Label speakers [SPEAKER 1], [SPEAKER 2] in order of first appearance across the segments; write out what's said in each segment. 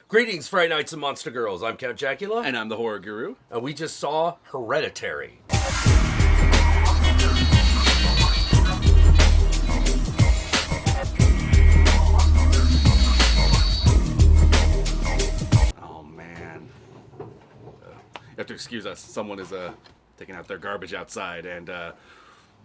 [SPEAKER 1] Greetings, Friday Nights and Monster Girls. I'm Count Jackula.
[SPEAKER 2] And I'm the Horror Guru.
[SPEAKER 1] And we just saw Hereditary.
[SPEAKER 2] Oh, man. You have to excuse us. Someone is taking out their garbage outside, and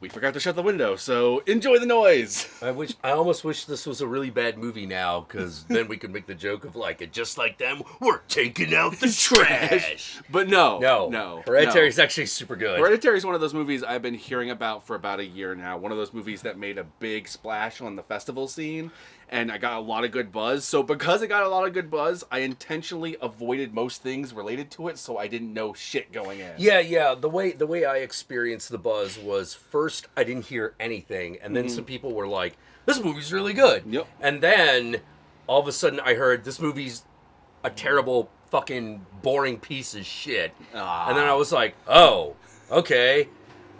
[SPEAKER 2] we forgot to shut the window, so enjoy the noise.
[SPEAKER 1] I almost wish this was a really bad movie now, because then we could make the joke of and just like them, we're taking out the trash.
[SPEAKER 2] But no.
[SPEAKER 1] Hereditary is actually super good.
[SPEAKER 2] Hereditary is one of those movies I've been hearing about for about a year now. One of those movies that made a big splash on the festival scene, and I got a lot of good buzz. So because I got a lot of good buzz, I intentionally avoided most things related to it, so I didn't know shit going in.
[SPEAKER 1] Yeah. The way I experienced the buzz was, first I didn't hear anything, and then some people were like, "This movie's really good."
[SPEAKER 2] Yep.
[SPEAKER 1] And then all of a sudden I heard, "This movie's a terrible, fucking boring piece of shit." And then I was like, "Oh, okay,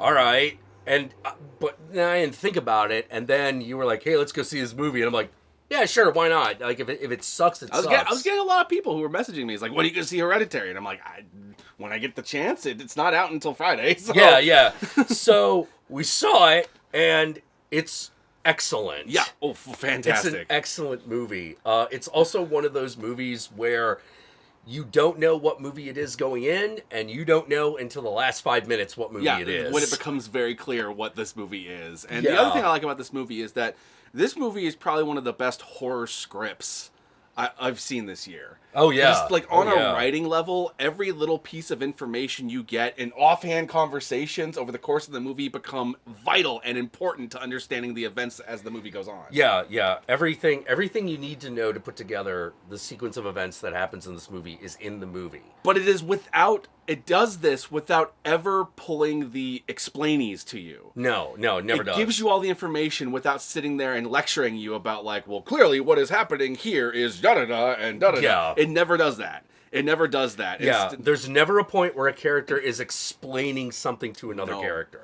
[SPEAKER 1] all right." And but then I didn't think about it, and then you were like, "Hey, let's go see this movie," and I'm like, "Yeah, sure, why not?" Like, if it sucks, it sucks.
[SPEAKER 2] I was getting a lot of people who were messaging me. It's like, "When are you going to see Hereditary?" And I'm like, when I get the chance. It's not out until Friday. So.
[SPEAKER 1] Yeah. So we saw it, and it's excellent.
[SPEAKER 2] Yeah. Oh, fantastic.
[SPEAKER 1] It's an excellent movie. It's also one of those movies where you don't know what movie it is going in, and you don't know until the last 5 minutes what movie it is.
[SPEAKER 2] When it becomes very clear what this movie is. And the other thing I like about this movie is that this movie is probably one of the best horror scripts I've seen this year.
[SPEAKER 1] Oh, yeah.
[SPEAKER 2] Just on a writing level, every little piece of information you get in offhand conversations over the course of the movie become vital and important to understanding the events as the movie goes on.
[SPEAKER 1] Yeah. Everything you need to know to put together the sequence of events that happens in this movie is in the movie.
[SPEAKER 2] But it does this without ever pulling the explainies to you.
[SPEAKER 1] No, it never does.
[SPEAKER 2] It gives you all the information without sitting there and lecturing you about clearly what is happening here is da-da-da and da-da-da.
[SPEAKER 1] Yeah.
[SPEAKER 2] It never does that.
[SPEAKER 1] Yeah, there's never a point where a character is explaining something to another character.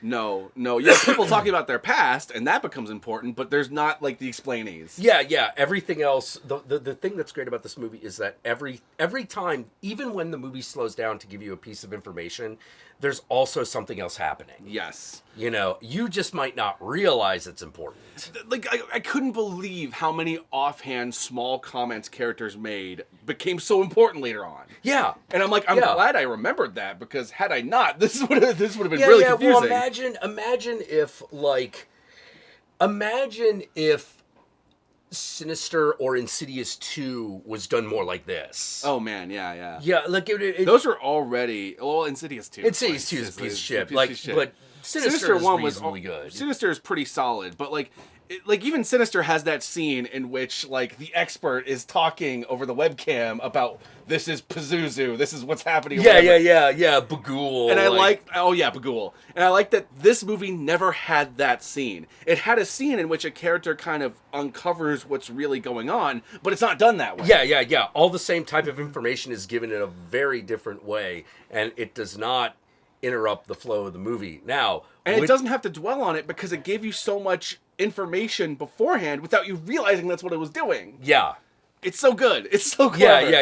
[SPEAKER 2] No. You have people talking about their past, and that becomes important, but there's not, the explainies.
[SPEAKER 1] Yeah. Everything else, the thing that's great about this movie is that every time, even when the movie slows down to give you a piece of information, there's also something else happening.
[SPEAKER 2] Yes.
[SPEAKER 1] You just might not realize it's important.
[SPEAKER 2] I couldn't believe how many offhand small comments characters made became so important later on.
[SPEAKER 1] Yeah.
[SPEAKER 2] And I'm glad I remembered that, because had I not, this would have been really confusing.
[SPEAKER 1] Well, imagine if Sinister or Insidious 2 was done more like this.
[SPEAKER 2] Oh, man, yeah.
[SPEAKER 1] Yeah,
[SPEAKER 2] those are already... Well, Insidious 2.
[SPEAKER 1] Insidious 2 is a piece of shit. But Sinister is reasonably good.
[SPEAKER 2] Sinister is pretty solid, but, even Sinister has that scene in which, the expert is talking over the webcam about, this is Pazuzu, this is what's happening.
[SPEAKER 1] Yeah, Bagul.
[SPEAKER 2] And Bagul. And I like that this movie never had that scene. It had a scene in which a character kind of uncovers what's really going on, but it's not done that way.
[SPEAKER 1] Yeah. All the same type of information is given in a very different way, and it does not interrupt the flow of the movie. Now,
[SPEAKER 2] it doesn't have to dwell on it, because it gave you so much information beforehand without you realizing that's what it was doing.
[SPEAKER 1] Yeah.
[SPEAKER 2] It's so good. It's so clever.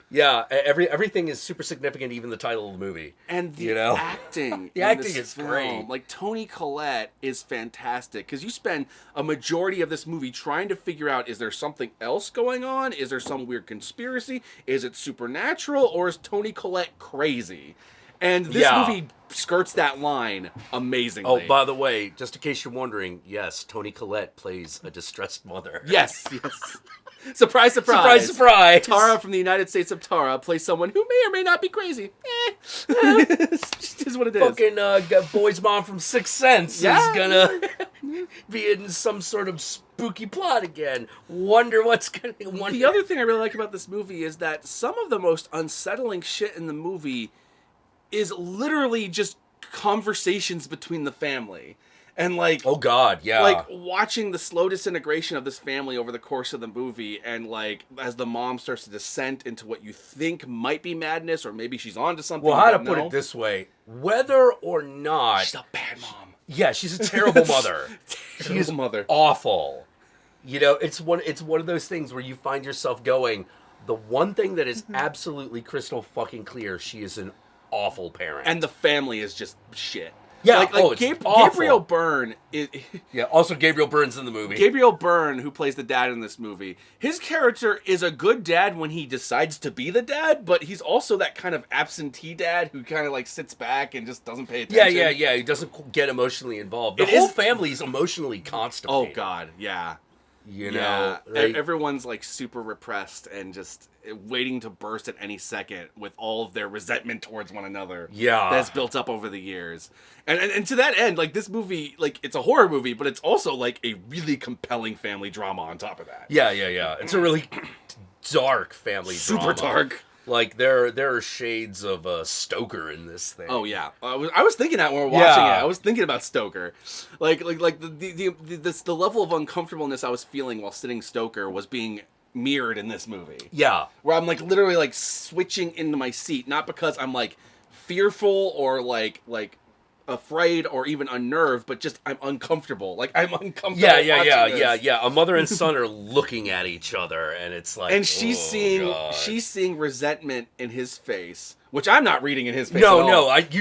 [SPEAKER 1] Yeah. Everything is super significant, even the title of the movie.
[SPEAKER 2] And the acting.
[SPEAKER 1] The acting is great.
[SPEAKER 2] Toni Collette is fantastic, because you spend a majority of this movie trying to figure out, is there something else going on? Is there some weird conspiracy? Is it supernatural? Or is Toni Collette crazy? And this movie skirts that line amazingly.
[SPEAKER 1] Oh, by the way, just in case you're wondering, yes, Toni Collette plays a distressed mother.
[SPEAKER 2] Yes. Surprise, surprise.
[SPEAKER 1] Surprise.
[SPEAKER 2] Tara from the United States of Tara plays someone who may or may not be crazy. It just is what it is.
[SPEAKER 1] Fucking boy's mom from Sixth Sense is gonna be in some sort of spooky plot again. Wonder what's gonna...
[SPEAKER 2] The other thing I really like about this movie is that some of the most unsettling shit in the movie is literally just conversations between the family. And
[SPEAKER 1] oh god, yeah.
[SPEAKER 2] Watching the slow disintegration of this family over the course of the movie, and as the mom starts to descend into what you think might be madness, or maybe she's onto something.
[SPEAKER 1] Well, how to put it this way, whether or not...
[SPEAKER 2] She's a bad mom.
[SPEAKER 1] Yeah, she's a terrible mother. She's
[SPEAKER 2] mother.
[SPEAKER 1] Awful. It's one of those things where you find yourself going, The one thing that is absolutely crystal fucking clear, she is an awful parent.
[SPEAKER 2] And the family is just shit.
[SPEAKER 1] Yeah,
[SPEAKER 2] like
[SPEAKER 1] it's awful.
[SPEAKER 2] Gabriel Byrne is...
[SPEAKER 1] Yeah, also Gabriel Byrne's in the movie.
[SPEAKER 2] Gabriel Byrne, who plays the dad in this movie, his character is a good dad when he decides to be the dad, but he's also that kind of absentee dad who kind of like sits back and just doesn't pay attention.
[SPEAKER 1] Yeah. He doesn't get emotionally involved. The whole family's emotionally constipated.
[SPEAKER 2] Oh, God, yeah.
[SPEAKER 1] You know,
[SPEAKER 2] everyone's like super repressed and just waiting to burst at any second with all of their resentment towards one another.
[SPEAKER 1] Yeah,
[SPEAKER 2] that's built up over the years. And to that end, like this movie, like it's a horror movie, but it's also like a really compelling family drama on top of that.
[SPEAKER 1] Yeah. It's a really dark family drama.
[SPEAKER 2] Super dark.
[SPEAKER 1] Like there are shades of Stoker in this thing.
[SPEAKER 2] Oh yeah, I was thinking that when we were watching it. I was thinking about Stoker, like the level of uncomfortableness I was feeling while sitting Stoker was being mirrored in this movie.
[SPEAKER 1] Yeah,
[SPEAKER 2] where I'm like literally like switching into my seat, not because I'm like fearful or like afraid or even unnerved, but just I'm uncomfortable. Like I'm uncomfortable.
[SPEAKER 1] Yeah. A mother and son are looking at each other, and it's like,
[SPEAKER 2] and she's seeing resentment in his face, which I'm not reading in his face.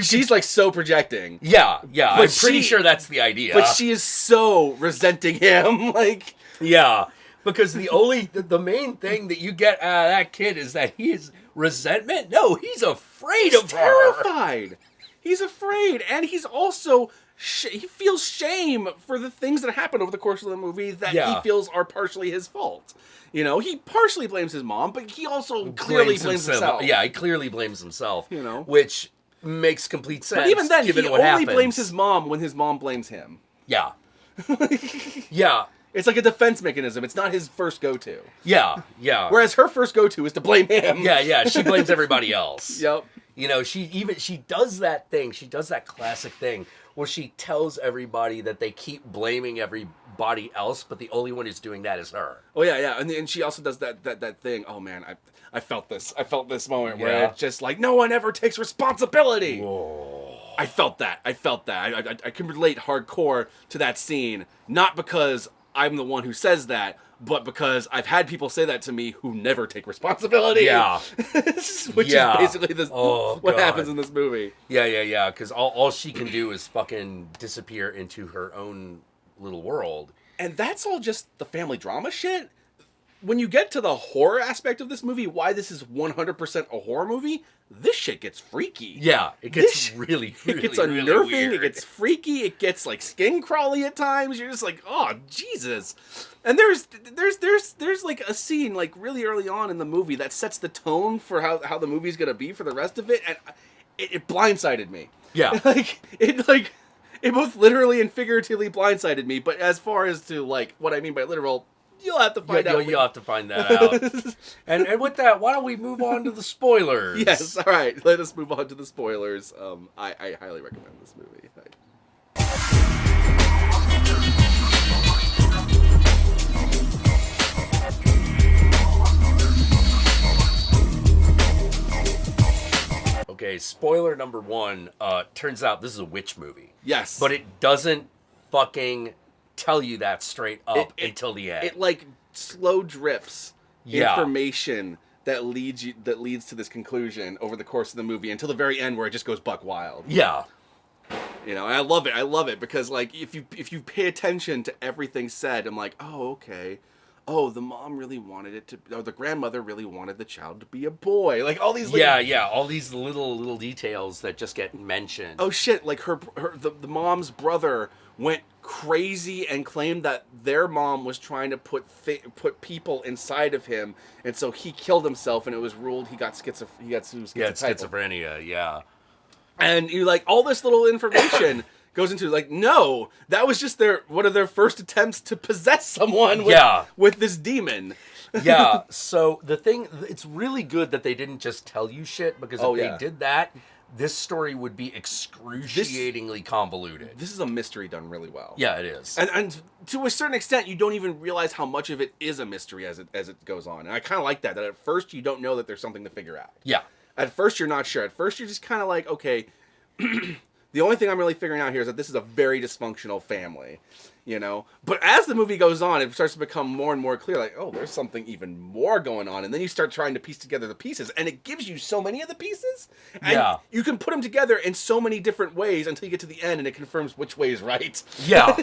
[SPEAKER 2] She's like so projecting.
[SPEAKER 1] Yeah. But I'm pretty sure that's the idea.
[SPEAKER 2] But she is so resenting him, like
[SPEAKER 1] yeah, because the main thing that you get out of that kid is that he is resentment. No, he's afraid of her.
[SPEAKER 2] Terrified. He's afraid, and he's also he feels shame for the things that happen over the course of the movie that he feels are partially his fault. You know, he partially blames his mom, but he also clearly blames himself.
[SPEAKER 1] Yeah, he clearly blames himself.
[SPEAKER 2] You know,
[SPEAKER 1] which makes complete sense.
[SPEAKER 2] But even then,
[SPEAKER 1] given
[SPEAKER 2] he
[SPEAKER 1] what
[SPEAKER 2] only
[SPEAKER 1] happens.
[SPEAKER 2] blames his mom when his mom blames him.
[SPEAKER 1] Yeah. Yeah.
[SPEAKER 2] It's like a defense mechanism. It's not his first go-to.
[SPEAKER 1] Yeah.
[SPEAKER 2] Whereas her first go-to is to blame him.
[SPEAKER 1] Yeah. She blames everybody else.
[SPEAKER 2] Yep.
[SPEAKER 1] You know, she does that thing. She does that classic thing where she tells everybody that they keep blaming everybody else, but the only one who's doing that is her.
[SPEAKER 2] Oh yeah. And she also does that thing. Oh man, I felt this. I felt this moment where it's just like no one ever takes responsibility.
[SPEAKER 1] Whoa.
[SPEAKER 2] I felt that. I can relate hardcore to that scene, not because I'm the one who says that, but because I've had people say that to me who never take responsibility.
[SPEAKER 1] Yeah.
[SPEAKER 2] Which is basically what happens in this movie.
[SPEAKER 1] Yeah. Because all she can do is fucking disappear into her own little world.
[SPEAKER 2] And that's all just the family drama shit. When you get to the horror aspect of this movie, why this is 100% a horror movie, this shit gets freaky.
[SPEAKER 1] Yeah, it gets really
[SPEAKER 2] it gets
[SPEAKER 1] really
[SPEAKER 2] unnerving,
[SPEAKER 1] weird.
[SPEAKER 2] It gets freaky, it gets like skin crawly at times. You're just like, oh Jesus. And there's like a scene like really early on in the movie that sets the tone for how the movie's gonna be for the rest of it, and it blindsided me.
[SPEAKER 1] Yeah.
[SPEAKER 2] It both literally and figuratively blindsided me, but as far as to like what I mean by literal, you'll have to find out.
[SPEAKER 1] You'll have to find that out. and with that, why don't we move on to the spoilers?
[SPEAKER 2] Yes, all right. Let us move on to the spoilers. I highly recommend this movie.
[SPEAKER 1] Okay, spoiler number 1. Turns out this is a witch movie.
[SPEAKER 2] Yes.
[SPEAKER 1] But it doesn't fucking tell you that straight up until the end.
[SPEAKER 2] It like slow drips information that leads to this conclusion over the course of the movie until the very end where it just goes buck wild.
[SPEAKER 1] Yeah.
[SPEAKER 2] You know, and I love it because like if you pay attention to everything said, I'm like, oh okay. Oh, the mom really wanted it to, or the grandmother really wanted the child to be a boy. Like all these,
[SPEAKER 1] all these little details that just get mentioned.
[SPEAKER 2] Oh shit! Like the mom's brother went crazy and claimed that their mom was trying to put people inside of him, and so he killed himself, and it was ruled he got
[SPEAKER 1] schizophrenia. Yeah,
[SPEAKER 2] and you like all this little information. Goes into like, no, that was just one of their first attempts to possess someone with this demon.
[SPEAKER 1] Yeah, so the thing, it's really good that they didn't just tell you shit, because if they did that, this story would be excruciatingly convoluted.
[SPEAKER 2] This is a mystery done really well.
[SPEAKER 1] Yeah, it is.
[SPEAKER 2] And to a certain extent, you don't even realize how much of it is a mystery as it goes on. And I kind of like that at first you don't know that there's something to figure out.
[SPEAKER 1] Yeah.
[SPEAKER 2] At first you're not sure. At first you're just kind of like, okay, The only thing I'm really figuring out here is that this is a very dysfunctional family, you know? But as the movie goes on, it starts to become more and more clear, like, oh, there's something even more going on. And then you start trying to piece together the pieces, and it gives you so many of the pieces. And you can put them together in so many different ways until you get to the end, and it confirms which way is right.
[SPEAKER 1] Yeah.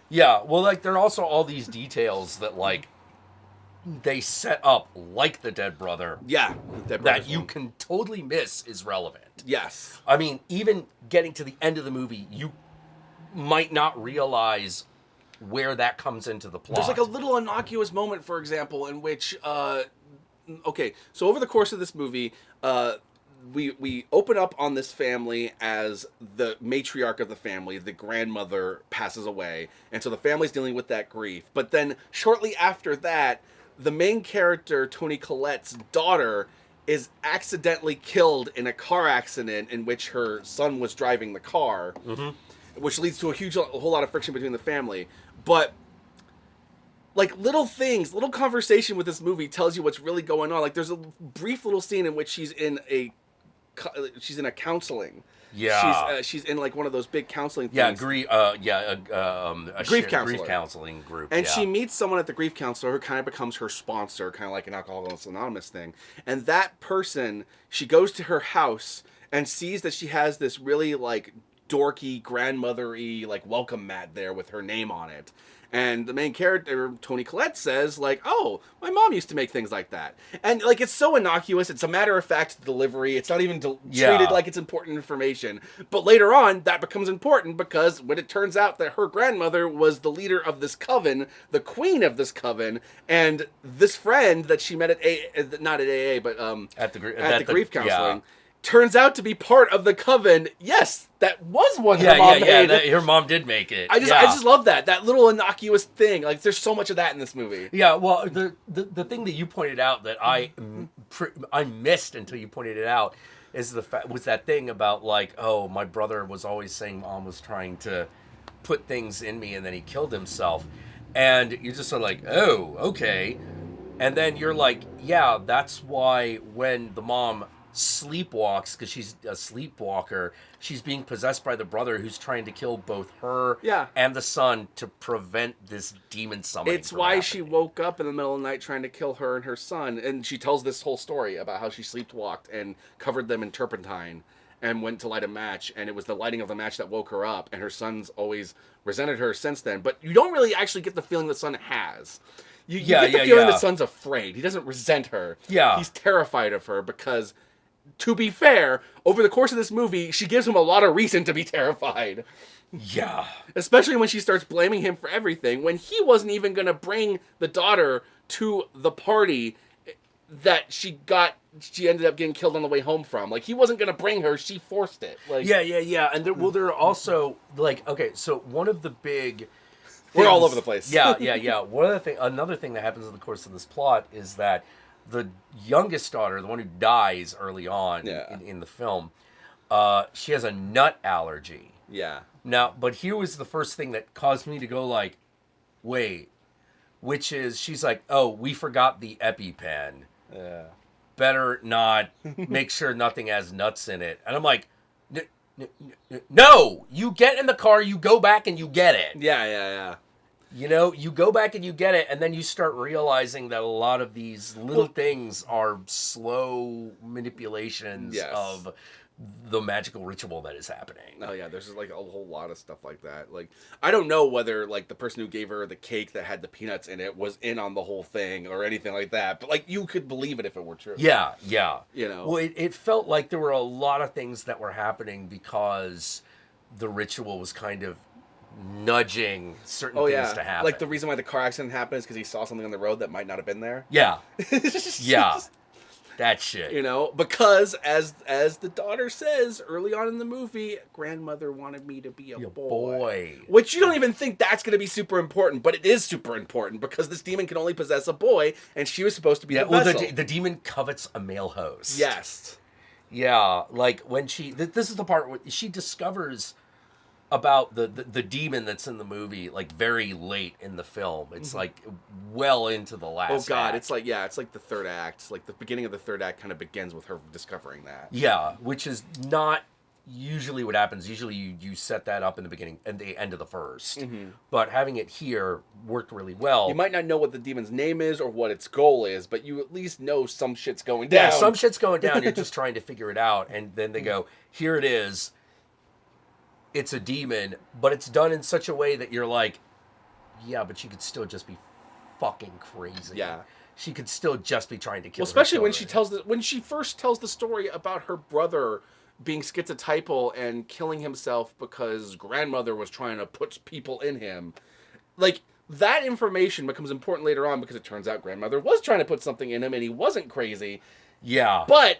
[SPEAKER 1] Yeah. Well, like, there are also all these details that, like, they set up, like the dead brother.
[SPEAKER 2] Yeah.
[SPEAKER 1] That you can totally miss is relevant.
[SPEAKER 2] Yes.
[SPEAKER 1] I mean, even getting to the end of the movie, you might not realize where that comes into the plot.
[SPEAKER 2] There's like a little innocuous moment, for example, in which, okay, so over the course of this movie, we open up on this family as the matriarch of the family, the grandmother passes away, and so the family's dealing with that grief. But then shortly after that, the main character, Toni Collette's daughter, is accidentally killed in a car accident in which her son was driving the car, which leads to a whole lot of friction between the family. But like little things, little conversation with this movie tells you what's really going on. Like there's a brief little scene in which she's in a counseling.
[SPEAKER 1] Yeah,
[SPEAKER 2] she's in like one of those big counseling things.
[SPEAKER 1] Grief counseling group.
[SPEAKER 2] And she meets someone at the grief counselor who kind of becomes her sponsor, kind of like an Alcoholics Anonymous thing. And that person, she goes to her house and sees that she has this really like dorky, grandmother-y like welcome mat there with her name on it. And the main character, Toni Collette, says, like, oh, my mom used to make things like that. And, like, it's so innocuous. It's a matter-of-fact delivery. It's not even treated like it's important information. But later on, that becomes important because when it turns out that her grandmother was the leader of this coven, the queen of this coven, and this friend that she met at not at AA, but at the grief counseling, turns out to be part of the coven. Yes, that was one her mom made.
[SPEAKER 1] Her mom did make it.
[SPEAKER 2] I just love that little innocuous thing. Like, there's so much of that in this movie.
[SPEAKER 1] Yeah, well, the thing that you pointed out that I missed until you pointed it out was that thing about like, oh, my brother was always saying mom was trying to put things in me and then he killed himself. And you're just sort of like, oh, okay. And then you're like, yeah, that's why when the mom sleepwalks, because she's a sleepwalker, she's being possessed by the brother who's trying to kill both her and the son to prevent this demon summoning.
[SPEAKER 2] It's why she woke up in the middle of the night trying to kill her and her son, and she tells this whole story about how she sleepwalked and covered them in turpentine and went to light a match, and it was the lighting of the match that woke her up, and her son's always resented her since then. But you don't really actually get the feeling the son has. You get the feeling the son's afraid. He doesn't resent her.
[SPEAKER 1] Yeah.
[SPEAKER 2] He's terrified of her because, to be fair, over the course of this movie, she gives him a lot of reason to be terrified.
[SPEAKER 1] Yeah.
[SPEAKER 2] Especially when she starts blaming him for everything, when he wasn't even going to bring the daughter to the party that she ended up getting killed on the way home from. Like, he wasn't going to bring her, she forced it. Like,
[SPEAKER 1] yeah. And there are also, like, okay, so one of the big...
[SPEAKER 2] We're all over the place.
[SPEAKER 1] Yeah. Another thing that happens in the course of this plot is that the youngest daughter, the one who dies early on in the film, she has a nut allergy.
[SPEAKER 2] Yeah.
[SPEAKER 1] Now, but here was the first thing that caused me to go like, wait, which is, she's like, oh, we forgot the EpiPen.
[SPEAKER 2] Yeah.
[SPEAKER 1] Better not make sure nothing has nuts in it. And I'm like, no, you get in the car, you go back and you get it.
[SPEAKER 2] Yeah.
[SPEAKER 1] You know, you go back and you get it, and then you start realizing that a lot of these little things are slow manipulations of the magical ritual that is happening.
[SPEAKER 2] Oh, yeah, there's like a whole lot of stuff like that. Like, I don't know whether, like, the person who gave her the cake that had the peanuts in it was in on the whole thing or anything like that, but, like, you could believe it if it were true.
[SPEAKER 1] Yeah.
[SPEAKER 2] You know?
[SPEAKER 1] Well, it felt like there were a lot of things that were happening because the ritual was kind of nudging certain things to happen.
[SPEAKER 2] Like the reason why the car accident happened is because he saw something on the road that might not have been there.
[SPEAKER 1] Yeah. That shit.
[SPEAKER 2] You know, because as the daughter says early on in the movie, grandmother wanted me to be a boy. Which you don't even think that's going to be super important, but it is super important because this demon can only possess a boy, and she was supposed to be the vessel.
[SPEAKER 1] The demon covets a male host.
[SPEAKER 2] Yes.
[SPEAKER 1] Yeah, like when this is the part where she discovers about the demon that's in the movie, like very late in the film. It's like well into the last act.
[SPEAKER 2] It's like the third act. It's like the beginning of the third act kind of begins with her discovering that.
[SPEAKER 1] Yeah, which is not usually what happens, you set that up in the beginning and the end of the first.
[SPEAKER 2] Mm-hmm.
[SPEAKER 1] But having it here worked really well.
[SPEAKER 2] You might not know what the demon's name is or what its goal is, but you at least know some shit's going down.
[SPEAKER 1] Yeah, some shit's going down. You're just trying to figure it out. And then they go, here it is. It's a demon, but it's done in such a way that you're like, yeah, but she could still just be fucking crazy.
[SPEAKER 2] Yeah.
[SPEAKER 1] She could still just be trying to kill.
[SPEAKER 2] Well, especially
[SPEAKER 1] her children.
[SPEAKER 2] when she first tells the story about her brother being schizotypal and killing himself because grandmother was trying to put people in him. Like, that information becomes important later on because it turns out grandmother was trying to put something in him and he wasn't crazy.
[SPEAKER 1] Yeah.
[SPEAKER 2] But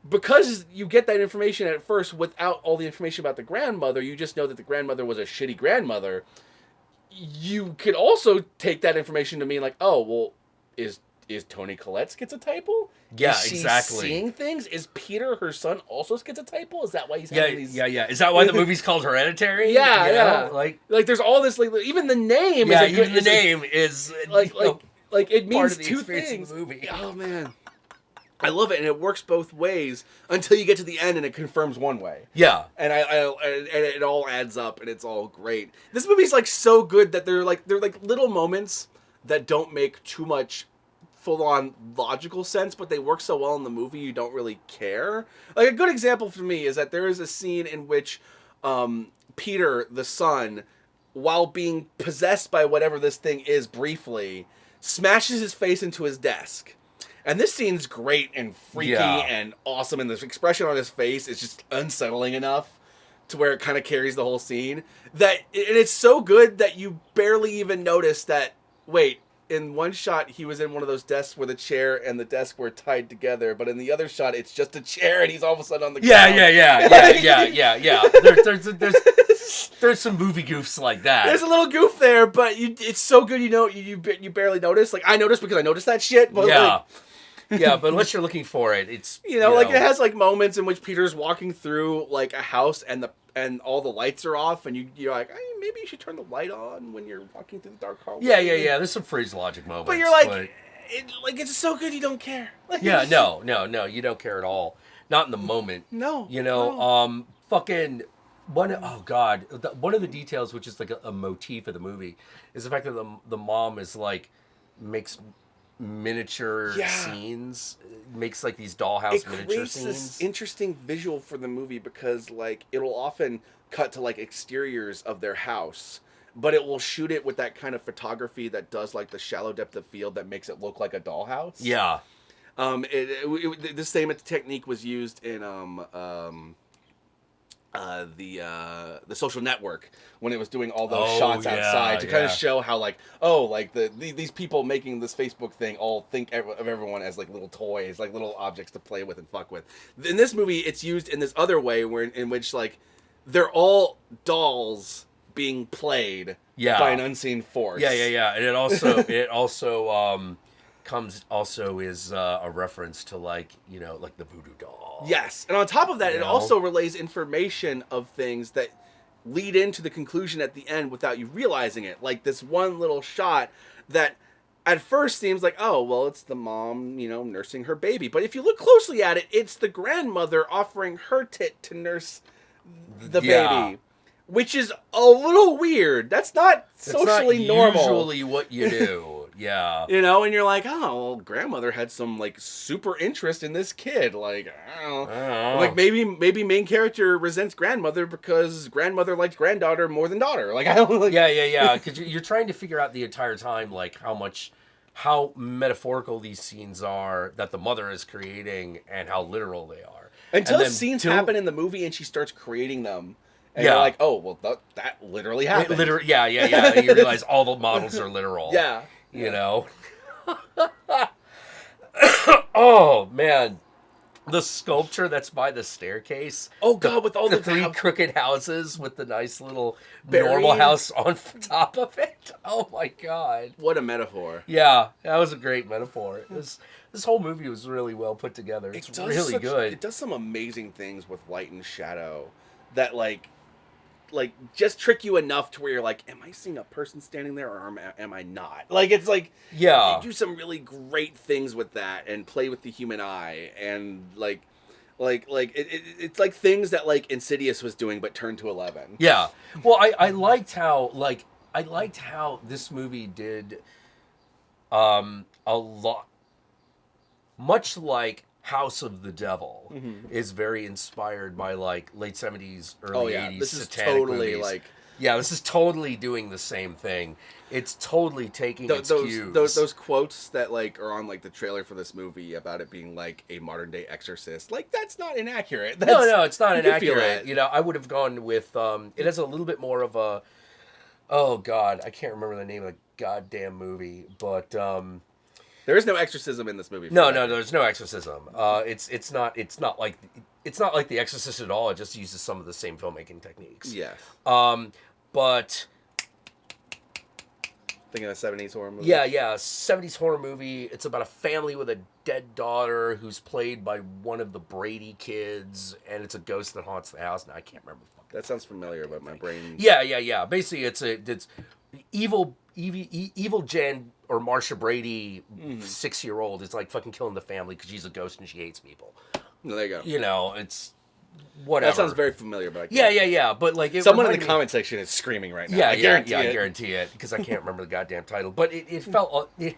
[SPEAKER 2] because you get that information at first without all the information about the grandmother, you just know that the grandmother was a shitty grandmother. You could also take that information to mean like, oh, well, is Toni Collette schizotypal?
[SPEAKER 1] Yeah,
[SPEAKER 2] is she
[SPEAKER 1] exactly.
[SPEAKER 2] Seeing things? Is Peter, her son, also schizotypal? Is that why he's having these?
[SPEAKER 1] Yeah. Is that why the movie's called Hereditary?
[SPEAKER 2] Yeah,
[SPEAKER 1] You know?
[SPEAKER 2] yeah. Like there's all this. Like even the name.
[SPEAKER 1] Yeah,
[SPEAKER 2] is
[SPEAKER 1] even the name is
[SPEAKER 2] like it means
[SPEAKER 1] part of the
[SPEAKER 2] two
[SPEAKER 1] experience
[SPEAKER 2] things.
[SPEAKER 1] of the movie.
[SPEAKER 2] Oh man, I love it, and it works both ways until you get to the end and it confirms one way.
[SPEAKER 1] Yeah.
[SPEAKER 2] And and it all adds up, and it's all great. This movie's like so good that they're like little moments that don't make too much full-on logical sense, but they work so well in the movie you don't really care. Like a good example for me is that there is a scene in which Peter, the son, while being possessed by whatever this thing is briefly, smashes his face into his desk. And this scene's great and freaky and awesome, and the expression on his face is just unsettling enough to where it kind of carries the whole scene. And it's so good that you barely even notice that, wait, in one shot, he was in one of those desks where the chair and the desk were tied together, but in the other shot, it's just a chair and he's all of a sudden on the ground.
[SPEAKER 1] Yeah. There's some movie goofs like that.
[SPEAKER 2] There's a little goof there, but it's so good, you barely notice. Like, I noticed because I noticed that shit. But
[SPEAKER 1] yeah, but unless you're looking for it, it's...
[SPEAKER 2] like, it has, like, moments in which Peter's walking through, like, a house and all the lights are off, and you're like, hey, maybe you should turn the light on when you're walking through the dark hallway.
[SPEAKER 1] Yeah. There's some phrase logic moments.
[SPEAKER 2] But you're like, it's so good you don't care. Like,
[SPEAKER 1] yeah, no, you don't care at all. Not in the moment.
[SPEAKER 2] No.
[SPEAKER 1] Fucking... one of the details, which is like a motif of the movie, is the fact that the mom is like, makes miniature scenes, makes like these dollhouse miniature scenes. It creates
[SPEAKER 2] this interesting visual for the movie because like it'll often cut to like exteriors of their house, but it will shoot it with that kind of photography that does like the shallow depth of field that makes it look like a dollhouse.
[SPEAKER 1] Yeah.
[SPEAKER 2] The same technique was used in the Social Network when it was doing all those shots outside to kind of show how like these people making this Facebook thing all think of everyone as like little toys, like little objects to play with and fuck with. In this movie, it's used in this other way in which like they're all dolls being played by an unseen force.
[SPEAKER 1] Yeah. And it also comes also is a reference to like the voodoo doll.
[SPEAKER 2] Yes, and on top of that, it also relays information of things that lead into the conclusion at the end without you realizing it. Like this one little shot that at first seems like, oh, well, it's the mom, nursing her baby. But if you look closely at it, it's the grandmother offering her tit to nurse the baby. Which is a little weird. That's not socially normal.
[SPEAKER 1] Usually what you do. Yeah.
[SPEAKER 2] And you're like, oh, well, grandmother had some like super interest in this kid. Like, I don't know. Like maybe main character resents grandmother because grandmother likes granddaughter more than daughter. Like, I don't like.
[SPEAKER 1] Yeah. Because you're trying to figure out the entire time like how metaphorical these scenes are that the mother is creating and how literal they are.
[SPEAKER 2] Until scenes happen in the movie and she starts creating them. And you're like, oh, well, that literally happened.
[SPEAKER 1] Yeah. And you realize all the models are literal.
[SPEAKER 2] Yeah.
[SPEAKER 1] Oh, man. The sculpture that's by the staircase.
[SPEAKER 2] Oh, God, with all
[SPEAKER 1] the three crooked houses with the nice little normal house on top of it. Oh, my God.
[SPEAKER 2] What a metaphor.
[SPEAKER 1] Yeah, that was a great metaphor. This whole movie was really well put together. It's really good.
[SPEAKER 2] It does some amazing things with light and shadow that, like just trick you enough to where you're like, am I seeing a person standing there or am I not? Like, it's like, they do some really great things with that and play with the human eye. And like, It's like things that like Insidious was doing, but turned to 11.
[SPEAKER 1] Yeah. Well, I liked how this movie did a lot, much like House of the Devil is very inspired by like late 70s, early 80s
[SPEAKER 2] This is
[SPEAKER 1] satanic
[SPEAKER 2] totally
[SPEAKER 1] movies.
[SPEAKER 2] like
[SPEAKER 1] Yeah, this is totally doing the same thing. It's totally taking its cues.
[SPEAKER 2] those quotes that like are on like the trailer for this movie about it being like a modern day Exorcist. Like that's not inaccurate.
[SPEAKER 1] No, it's not
[SPEAKER 2] you can feel
[SPEAKER 1] inaccurate.
[SPEAKER 2] that.
[SPEAKER 1] You know, I would have gone with it has a little bit more of a, oh god, I can't remember the name of the goddamn movie, but
[SPEAKER 2] There is no exorcism in this movie.
[SPEAKER 1] no, there's no exorcism. It's not like The Exorcist at all. It just uses some of the same filmmaking techniques.
[SPEAKER 2] Yes.
[SPEAKER 1] But
[SPEAKER 2] Thinking of a 70s horror movie.
[SPEAKER 1] yeah, 70s horror movie. It's about a family with a dead daughter who's played by one of the Brady kids, and it's a ghost that haunts the house. And I can't remember.
[SPEAKER 2] That sounds familiar, but my brain.
[SPEAKER 1] Yeah. Basically, it's evil Jan or Marsha Brady, 6-year-old, is like fucking killing the family because she's a ghost and she hates people.
[SPEAKER 2] There you go.
[SPEAKER 1] You know, it's whatever.
[SPEAKER 2] That sounds very familiar, but I can't.
[SPEAKER 1] Yeah. But like,
[SPEAKER 2] Someone in the comment section is screaming right now. I
[SPEAKER 1] guarantee it because I can't remember the goddamn title. But it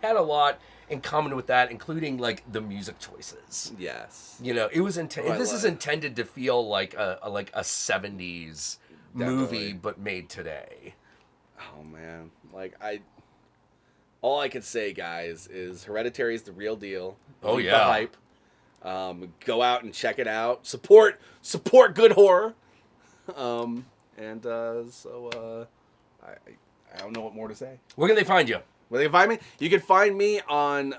[SPEAKER 1] had a lot in common with that, including like the music choices.
[SPEAKER 2] Yes.
[SPEAKER 1] You know, it was this is intended to feel like a 70s movie, but made today.
[SPEAKER 2] Oh man, all I could say, guys, is Hereditary is the real deal.
[SPEAKER 1] Oh
[SPEAKER 2] Leave
[SPEAKER 1] yeah,
[SPEAKER 2] the hype. Go out and check it out. Support good horror. I don't know what more to say.
[SPEAKER 1] Where can they find you?
[SPEAKER 2] Where they can find me? You can find me on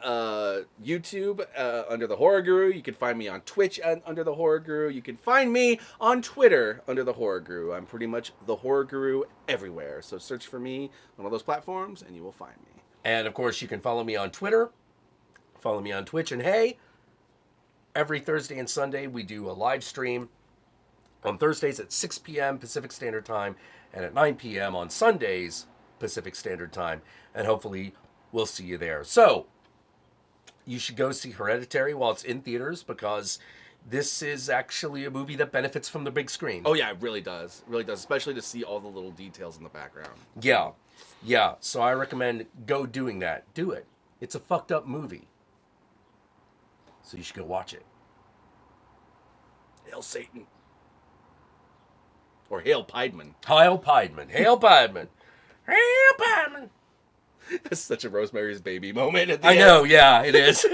[SPEAKER 2] YouTube under the Horror Guru. You can find me on Twitch under the Horror Guru. You can find me on Twitter under the Horror Guru. I'm pretty much the Horror Guru everywhere. So search for me on all those platforms, and you will find me.
[SPEAKER 1] And of course, you can follow me on Twitter, follow me on Twitch, and hey, every Thursday and Sunday we do a live stream. On Thursdays at 6 p.m. Pacific Standard Time, and at 9 p.m. on Sundays Pacific Standard Time, and hopefully we'll see you there. So, you should go see Hereditary while it's in theaters, because this is actually a movie that benefits from the big screen.
[SPEAKER 2] Oh yeah, it really does. It really does, especially to see all the little details in the background.
[SPEAKER 1] Yeah. So I recommend go doing that. Do it. It's a fucked up movie. So you should go watch it.
[SPEAKER 2] Hail Satan. Or Hail Piedman.
[SPEAKER 1] Hail Piedman. Hail Piedman. Hail Piedman.
[SPEAKER 2] That's such a Rosemary's Baby moment at the
[SPEAKER 1] I
[SPEAKER 2] end.
[SPEAKER 1] know, yeah, it is.